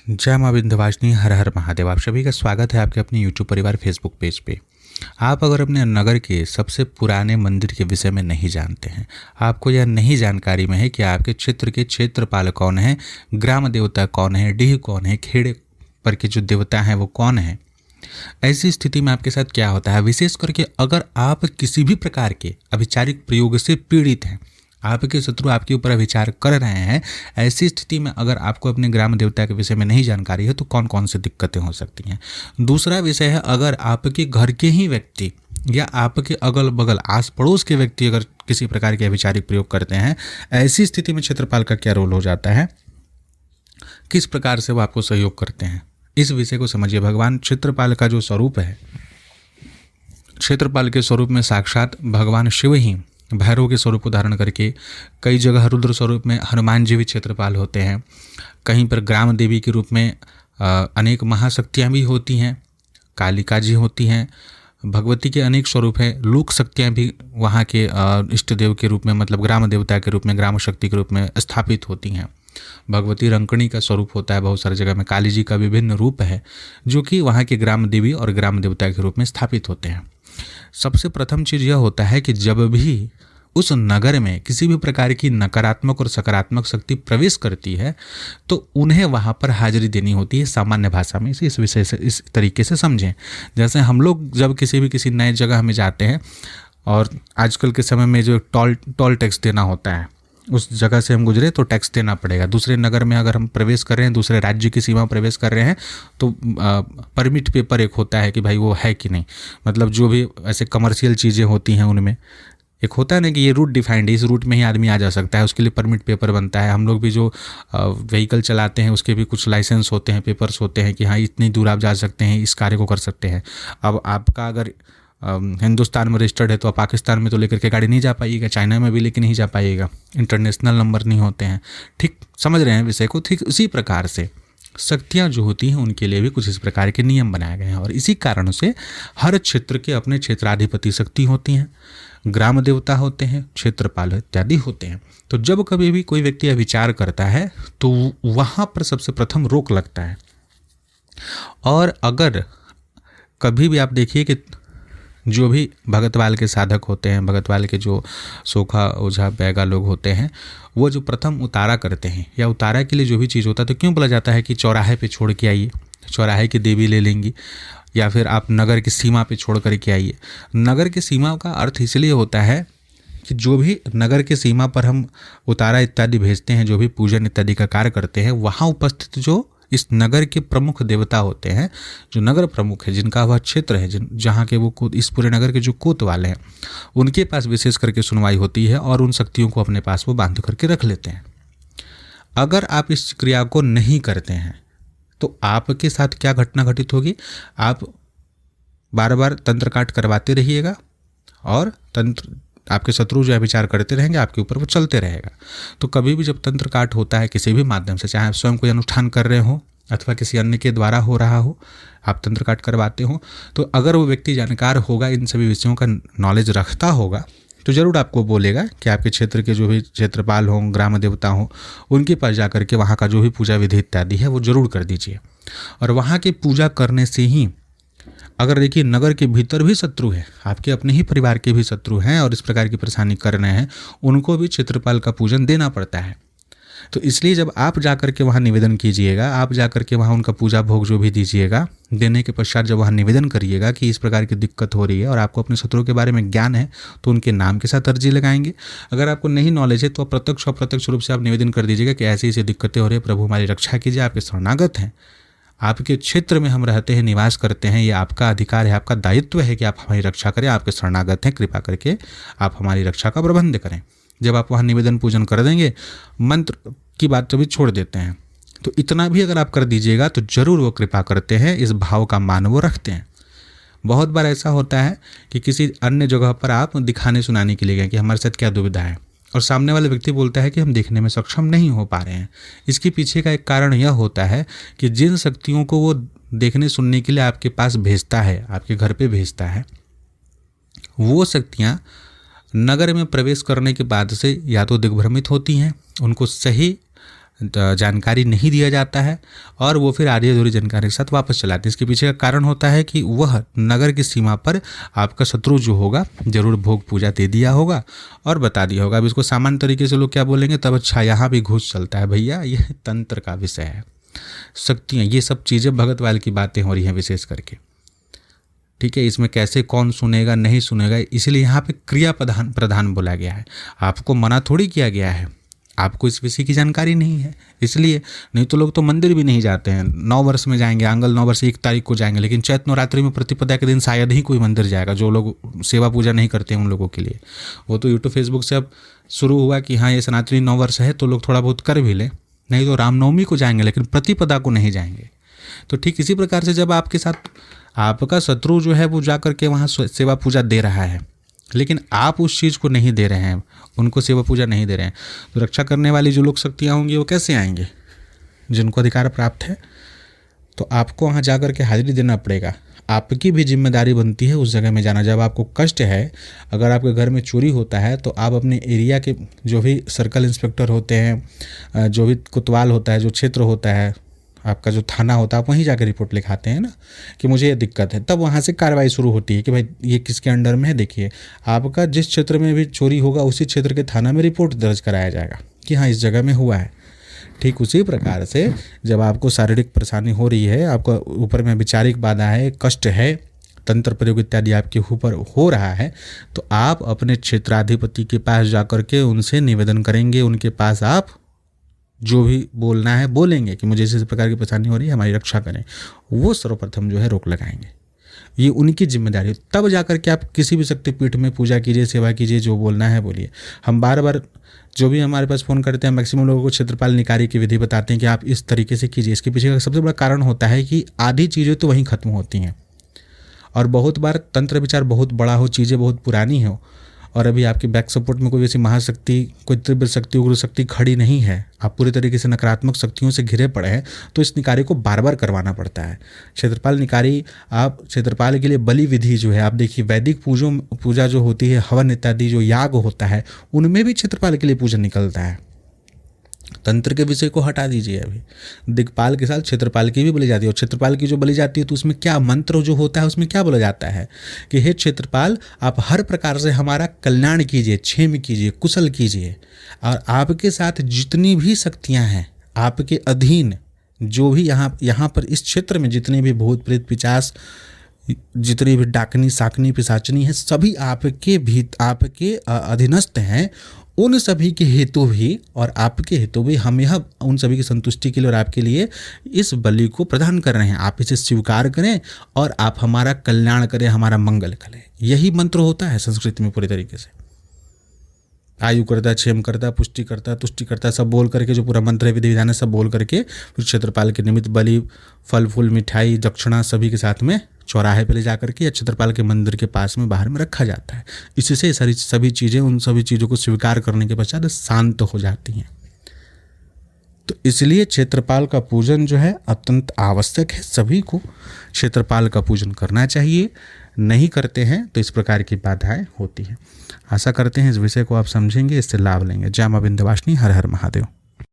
जय माँ विंध्यवासिनी, हर हर महादेव। आप सभी का स्वागत है आपके अपने यूट्यूब परिवार फेसबुक पेज पे। आप अगर अपने नगर के सबसे पुराने मंदिर के विषय में नहीं जानते हैं, आपको यह नहीं जानकारी में है कि आपके क्षेत्र के क्षेत्रपाल कौन है, ग्राम देवता कौन है, डीह कौन है, खेड़े पर के जो देवता हैं वो कौन है, ऐसी स्थिति में आपके साथ क्या होता है। विशेष करके अगर आप किसी भी प्रकार के अभिचारिक प्रयोग से पीड़ित हैं, आपके शत्रु आपके ऊपर विचार कर रहे हैं, ऐसी स्थिति में अगर आपको अपने ग्राम देवता के विषय में नहीं जानकारी है तो कौन कौन सी दिक्कतें हो सकती हैं। दूसरा विषय है, अगर आपके घर के ही व्यक्ति या आपके अगल बगल आस पड़ोस के व्यक्ति अगर किसी प्रकार के अभिचारिक प्रयोग करते हैं, ऐसी स्थिति में क्षेत्रपाल का क्या रोल हो जाता है, किस प्रकार से वो आपको सहयोग करते हैं, इस विषय को समझिए। भगवान क्षेत्रपाल का जो स्वरूप है, क्षेत्रपाल के स्वरूप में साक्षात भगवान शिव ही भैरव के स्वरूप को धारण करके, कई जगह रुद्र स्वरूप में हनुमान जी भी क्षेत्रपाल होते हैं, कहीं पर ग्राम देवी के रूप में अनेक महाशक्तियाँ भी होती हैं, कालिका जी होती हैं, भगवती के अनेक स्वरूप हैं, लोक शक्तियाँ भी वहाँ के इष्ट देव के रूप में, मतलब ग्राम देवता के रूप में, ग्राम शक्ति के रूप में स्थापित होती हैं। भगवती रंकणी का स्वरूप होता है बहुत सारी जगह में, काली जी का विभिन्न रूप है जो कि वहाँ के ग्राम देवी और ग्राम देवता के रूप में स्थापित होते हैं। सबसे प्रथम चीज़ यह होता है कि जब भी उस नगर में किसी भी प्रकार की नकारात्मक और सकारात्मक शक्ति प्रवेश करती है तो उन्हें वहाँ पर हाजिरी देनी होती है। सामान्य भाषा में इस विषय से इस तरीके से समझें, जैसे हम लोग जब किसी नए जगह में जाते हैं और आजकल के समय में जो टोल टैक्स देना होता है, उस जगह से हम गुजरे तो टैक्स देना पड़ेगा। दूसरे नगर में अगर हम प्रवेश कर रहे हैं, दूसरे राज्य की सीमा में प्रवेश कर रहे हैं तो परमिट पेपर एक होता है कि भाई वो है कि नहीं, मतलब जो भी ऐसे कमर्शियल चीज़ें होती हैं उनमें एक होता है ना कि ये रूट डिफाइंड है, इस रूट में ही आदमी आ जा सकता है, उसके लिए परमिट पेपर बनता है। हम लोग भी जो व्हीकल चलाते हैं उसके भी कुछ लाइसेंस होते हैं, पेपर्स होते हैं कि हाँ इतनी दूर आप जा सकते हैं, इस कार्य को कर सकते हैं। अब आपका अगर हिंदुस्तान में रजिस्टर्ड है तो आप पाकिस्तान में तो लेकर के गाड़ी नहीं जा पाइएगा, चाइना में भी लेके नहीं जा पाइएगा, इंटरनेशनल नंबर नहीं होते हैं। ठीक समझ रहे हैं विषय को। ठीक उसी प्रकार से शक्तियाँ जो होती हैं उनके लिए भी कुछ इस प्रकार के नियम बनाए गए हैं और इसी कारण से हर क्षेत्र के अपने क्षेत्राधिपति शक्ति होती हैं, ग्राम देवता होते हैं, क्षेत्रपाल इत्यादि होते हैं। तो जब कभी भी कोई व्यक्ति विचार करता है तो वहाँ पर सबसे प्रथम रोक लगता है। और अगर कभी भी आप देखिए कि जो भी भगतवाल के साधक होते हैं, भगतवाल के जो सोखा ओझा बैगा लोग होते हैं, वो जो प्रथम उतारा करते हैं या उतारा के लिए जो भी चीज़ होता है तो क्यों बोला जाता है कि चौराहे पे छोड़ के आइए, चौराहे की देवी ले लेंगी, या फिर आप नगर की सीमा पे छोड़ करके आइए। नगर की सीमा का अर्थ इसलिए होता है कि जो भी नगर की सीमा पर हम उतारा इत्यादि भेजते हैं, जो भी पूजन इत्यादि का कार्य करते हैं, वहाँ उपस्थित जो इस नगर के प्रमुख देवता होते हैं, जो नगर प्रमुख है, जिनका वह क्षेत्र है, जहाँ के वो इस पूरे नगर के जो कोतवाल हैं, उनके पास विशेष करके सुनवाई होती है और उन शक्तियों को अपने पास वो बांध करके रख लेते हैं। अगर आप इस क्रिया को नहीं करते हैं तो आपके साथ क्या घटना घटित होगी, आप बार बार तंत्र काट करवाते रहिएगा और तंत्र आपके शत्रु जो है विचार करते रहेंगे, आपके ऊपर वो चलते रहेगा। तो कभी भी जब तंत्र काट होता है किसी भी माध्यम से, चाहे आप स्वयं कोई अनुष्ठान कर रहे हो अथवा किसी अन्य के द्वारा हो रहा हो, आप तंत्र काट करवाते हो, तो अगर वो व्यक्ति जानकार होगा, इन सभी विषयों का नॉलेज रखता होगा, तो ज़रूर आपको बोलेगा कि आपके क्षेत्र के जो भी क्षेत्रपाल हों, ग्राम देवता हों, उनके पास जा करके वहाँ का जो भी पूजा विधि इत्यादि है वो ज़रूर कर दीजिए। और वहाँ की पूजा करने से ही, अगर देखिए नगर के भीतर भी शत्रु है, आपके अपने ही परिवार के भी शत्रु हैं और इस प्रकार की परेशानी कर रहे हैं, उनको भी क्षेत्रपाल का पूजन देना पड़ता है। तो इसलिए जब आप जा कर के वहाँ निवेदन कीजिएगा, आप जा कर के वहाँ उनका पूजा भोग जो भी दीजिएगा, देने के पश्चात जब वहाँ निवेदन करिएगा कि इस प्रकार की दिक्कत हो रही है और आपको अपने शत्रु के बारे में ज्ञान है, तो उनके नाम के साथ अर्जी लगाएंगे। अगर आपको नहीं नॉलेज है तो प्रत्यक्ष अप्रत्यक्ष रूप से आप निवेदन कर दीजिएगा कि ऐसी ऐसी दिक्कतें हो रही है, प्रभु हमारी रक्षा कीजिए, आपके शरणागत हैं, आपके क्षेत्र में हम रहते हैं, निवास करते हैं, ये आपका अधिकार है, आपका दायित्व है कि आप हमारी रक्षा करें, आपके शरणागत हैं, कृपा करके आप हमारी रक्षा का प्रबंध करें। जब आप वहाँ निवेदन पूजन कर देंगे, मंत्र की बात तो भी छोड़ देते हैं, तो इतना भी अगर आप कर दीजिएगा तो ज़रूर वो कृपा करते हैं, इस भाव का मान वो रखते हैं। बहुत बार ऐसा होता है कि किसी अन्य जगह पर आप दिखाने सुनाने के लिए गए कि हमारे साथ क्या दुविधा है, और सामने वाले व्यक्ति बोलता है कि हम देखने में सक्षम नहीं हो पा रहे हैं। इसके पीछे का एक कारण यह होता है कि जिन शक्तियों को वो देखने सुनने के लिए आपके पास भेजता है, आपके घर पे भेजता है, वो शक्तियाँ नगर में प्रवेश करने के बाद से या तो दिग्भ्रमित होती हैं, उनको सही जानकारी नहीं दिया जाता है और वो फिर आधी अधूरी जानकारी के साथ वापस चलाते हैं। इसके पीछे का कारण होता है कि वह नगर की सीमा पर आपका शत्रु जो होगा जरूर भोग पूजा दे दिया होगा और बता दिया होगा। अब इसको सामान्य तरीके से लोग क्या बोलेंगे, तब अच्छा यहाँ भी घूस चलता है। भैया ये तंत्र का विषय है, शक्तियाँ, ये सब चीज़ें भगतवाल की बातें हो रही हैं विशेष करके, ठीक है। इसमें कैसे कौन सुनेगा नहीं सुनेगा, इसलिए यहाँ पे क्रिया प्रधान बोला गया है। आपको मना थोड़ी किया गया है, आपको इस विषय की जानकारी नहीं है इसलिए। नहीं तो लोग तो मंदिर भी नहीं जाते हैं, 9 वर्ष में जाएंगे, आंगल 9 वर्ष 1 तारीख को जाएंगे, लेकिन चैत्र नवरात्रि में प्रतिपदा के दिन शायद ही कोई मंदिर जाएगा। जो लोग सेवा पूजा नहीं करते हैं उन लोगों के लिए, वो तो यूट्यूब फेसबुक से अब शुरू हुआ कि हाँ ये सनातनी 9 वर्ष है तो लोग थोड़ा बहुत कर भी लें, नहीं तो रामनवमी को जाएंगे लेकिन प्रतिपदा को नहीं जाएंगे। तो ठीक इसी प्रकार से जब आपके साथ आपका शत्रु जो है वो जा करके वहाँ सेवा पूजा दे रहा है लेकिन आप उस चीज़ को नहीं दे रहे हैं, उनको सेवा पूजा नहीं दे रहे हैं, तो रक्षा करने वाली जो लोग शक्तियाँ होंगी वो कैसे आएंगे, जिनको अधिकार प्राप्त है। तो आपको वहाँ जा कर के हाजिरी देना पड़ेगा। आपकी भी जिम्मेदारी बनती है उस जगह में जाना। जब आपको कष्ट है, अगर आपके घर में चोरी होता है तो आप अपने एरिया के जो भी सर्कल इंस्पेक्टर होते हैं, जो भी कोतवाल होता है, जो क्षेत्र होता है, आपका जो थाना होता है, आप वहीं जाकर रिपोर्ट लिखाते हैं ना कि मुझे ये दिक्कत है। तब वहाँ से कार्रवाई शुरू होती है कि भाई ये किसके अंडर में है। देखिए आपका जिस क्षेत्र में भी चोरी होगा उसी क्षेत्र के थाना में रिपोर्ट दर्ज कराया जाएगा कि हाँ इस जगह में हुआ है। ठीक उसी प्रकार से जब आपको शारीरिक परेशानी हो रही है, आपका ऊपर में विचारिक बाधा है, कष्ट है, तंत्र प्रयोग इत्यादि आपके ऊपर हो रहा है, तो आप अपने क्षेत्राधिपति के पास जाकर के उनसे निवेदन करेंगे। उनके पास आप जो भी बोलना है बोलेंगे कि मुझे इस प्रकार की परेशानी हो रही है, हमारी रक्षा करें। वो सर्वप्रथम जो है रोक लगाएंगे, ये उनकी जिम्मेदारी है। तब जाकर के आप किसी भी शक्तिपीठ में पूजा कीजिए, सेवा कीजिए, जो बोलना है बोलिए। हम बार बार जो भी हमारे पास फ़ोन करते हैं मैक्सिमम लोगों को क्षेत्रपाल निकारी की विधि बताते हैं कि आप इस तरीके से कीजिए। इसके पीछे का सबसे बड़ा कारण होता है कि आधी चीज़ें तो वहीं ख़त्म होती हैं और बहुत बार तंत्र विचार बहुत बड़ा हो, चीज़ें बहुत पुरानी हो और अभी आपकी बैक सपोर्ट में कोई ऐसी महाशक्ति, कोई तीव्र शक्ति, उग्र शक्ति खड़ी नहीं है, आप पूरी तरीके से नकारात्मक शक्तियों से घिरे पड़े हैं, तो इस निकारी को बार बार करवाना पड़ता है। क्षेत्रपाल निकारी, आप क्षेत्रपाल के लिए बलि विधि जो है, आप देखिए वैदिक पूजा जो होती है, हवन इत्यादि जो याग होता है, उनमें भी क्षेत्रपाल के लिए पूजन निकलता है। तंत्र के विषय को हटा दीजिए, अभी दिक्पाल के साथ क्षेत्रपाल की भी बलि जाती है। और क्षेत्रपाल की जो बलि जाती है तो उसमें क्या मंत्र जो होता है, उसमें क्या बोला जाता है कि हे क्षेत्रपाल, आप हर प्रकार से हमारा कल्याण कीजिए, क्षेम कीजिए, कुशल कीजिए, और आपके साथ जितनी भी शक्तियां हैं, आपके अधीन जो भी यहाँ पर इस क्षेत्र में जितने भी भूत प्रेत पिशाच, जितनी भी डाकनी साकनी पिशाचनी है, सभी आपके अधीनस्थ हैं। उन सभी के हेतु भी और आपके हेतु भी हम यह उन सभी की संतुष्टि के लिए और आपके लिए इस बलि को प्रदान कर रहे हैं। आप इसे स्वीकार करें और आप हमारा कल्याण करें, हमारा मंगल करें। यही मंत्र होता है संस्कृति में पूरी तरीके से। आयु करता, क्षेम करता, पुष्टि करता, तुष्टि करता, सब बोल करके जो पूरा मंत्र है, विधि विधान है, सब बोल करके फिर क्षेत्रपाल के निमित्त बलि, फल फूल, मिठाई, दक्षिणा सभी के साथ में चौराहे पे ले जाकर के या क्षेत्रपाल के मंदिर के पास में बाहर में रखा जाता है। इससे सारी सभी चीज़ें, उन सभी चीज़ों को स्वीकार करने के पश्चात शांत हो जाती हैं। तो इसलिए क्षेत्रपाल का पूजन जो है अत्यंत आवश्यक है। सभी को क्षेत्रपाल का पूजन करना चाहिए। नहीं करते हैं तो इस प्रकार की बाधाएं होती हैं। आशा करते हैं इस विषय को आप समझेंगे, इससे लाभ लेंगे। जय मां विंध्यवासिनी, हर हर महादेव।